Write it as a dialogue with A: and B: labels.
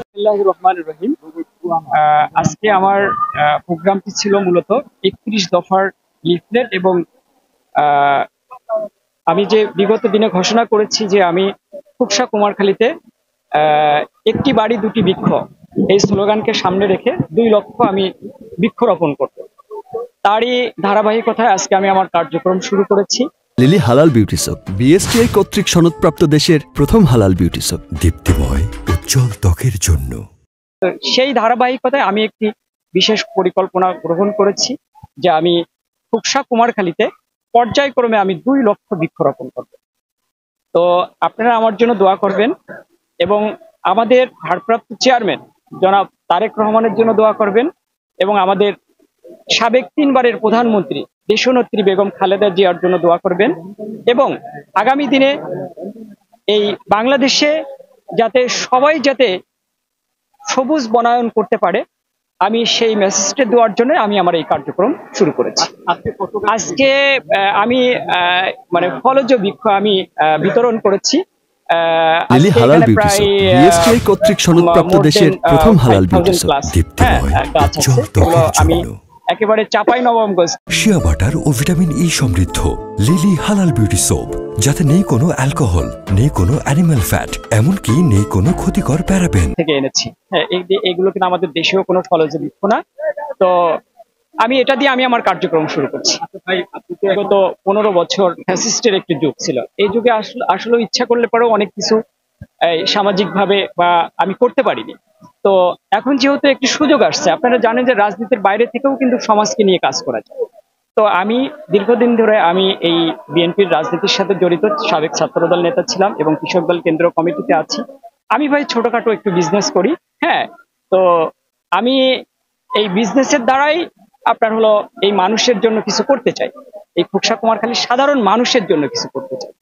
A: আসলে রহমানুর রহিম। আজকে আমার প্রোগ্রামটি ছিল মূলত 31 দফার লিফলেট এবং আমি যে বিগত দিনে ঘোষণা করেছি যে আমি খুকসা কুমারখালীতে একটি বাড়ি দুটি বৃক্ষ এই স্লোগানকে সামনে রেখে 2 লক্ষ আমি বৃক্ষরোপণ করব, তারই ধারাবাহিকতায় আজকে আমি আমার কার্যক্রম শুরু করেছি।
B: লিলি হালাল বিউটি সোপ, বিএসটিআই কর্তৃক সনদপ্রাপ্ত দেশের প্রথম হালাল বিউটি সোপ, দীপ্তিময় উজ্জ্বল ত্বকের জন্য।
A: সেই ধারাবাহিকতায় আমি একটি বিশেষ পরিকল্পনা গ্রহণ করেছি যে আমি খুকসা কুমারখালীতে পর্যায়ক্রমে আমি 2 লক্ষ বৃক্ষরোপণ করব। তো আপনারা আমার জন্য দোয়া করবেন এবং আমাদের ভারপ্রাপ্ত চেয়ারম্যান জনাব তারেক রহমানের জন্য দোয়া করবেন এবং আমাদের সাবেক 3 বারের প্রধানমন্ত্রী দেশনেত্রী বেগম খালেদা জিয়ার জন্য দোয়া করবেন এবং আগামী দিনে এই বাংলাদেশে যাতে সবাই সবুজ বনায়ন করতে পারে, আমি সেই মেসেজটা দেওয়ার জন্য আমি আমার এই কার্যক্রম শুরু করেছি। আজকে আমি মানে ফলজ বৃক্ষ আমি বিতরণ করেছি।
B: লিলি হালাল বিউটি সোপ, বিএসটিআই কর্তৃক সনদপ্রাপ্ত দেশের প্রথম হালাল বিউটি সোপ, দীপ্তিময় উজ্জ্বল ত্বকের জন্য।
A: একেবারে চাঁপাইনবাবগঞ্জ
B: শিয়া বাটার ও ভিটামিন ই সমৃদ্ধ লিলি হালাল বিউটি সোপ, যাতে নেই কোনো অ্যালকোহল, নেই কোনো অ্যানিমাল ফ্যাট, এমনকি নেই কোনো ক্ষতিকর প্যারাবেন
A: থেকে এনেছি। হ্যাঁ, এগুলো কিন্তু আমাদের দেশেও কোনো ফলজ বৃক্ষ না। তো আমি এটা দিয়ে আমি আমার কার্যক্রম শুরু করছি। গত 15 বছর ফ্যাসিস্টের একটি যুগ ছিল। এই যুগে আসলে ইচ্ছা করলে পরেও অনেক কিছু সামাজিকভাবে বা আমি করতে পারিনি। তো এখন যেহেতু একটি সুযোগ আসছে, আপনারা জানেন যে রাজনীতির বাইরে থেকেও কিন্তু সমাজকে নিয়ে কাজ করা যায়। তো আমি দীর্ঘদিন ধরে আমি এই বিএনপির রাজনীতির সাথে জড়িত, সাবেক ছাত্রদল নেতা ছিলাম এবং কৃষক দল কেন্দ্র কমিটিতে আছি। আমি ভাই ছোটখাটো একটু বিজনেস করি। হ্যাঁ, তো আমি এই বিজনেসের দ্বারাই আপনার হলো এই মানুষের জন্য কিছু করতে চাই, এই খুকসা কুমারখালীর সাধারণ মানুষের জন্য কিছু করতে চাই।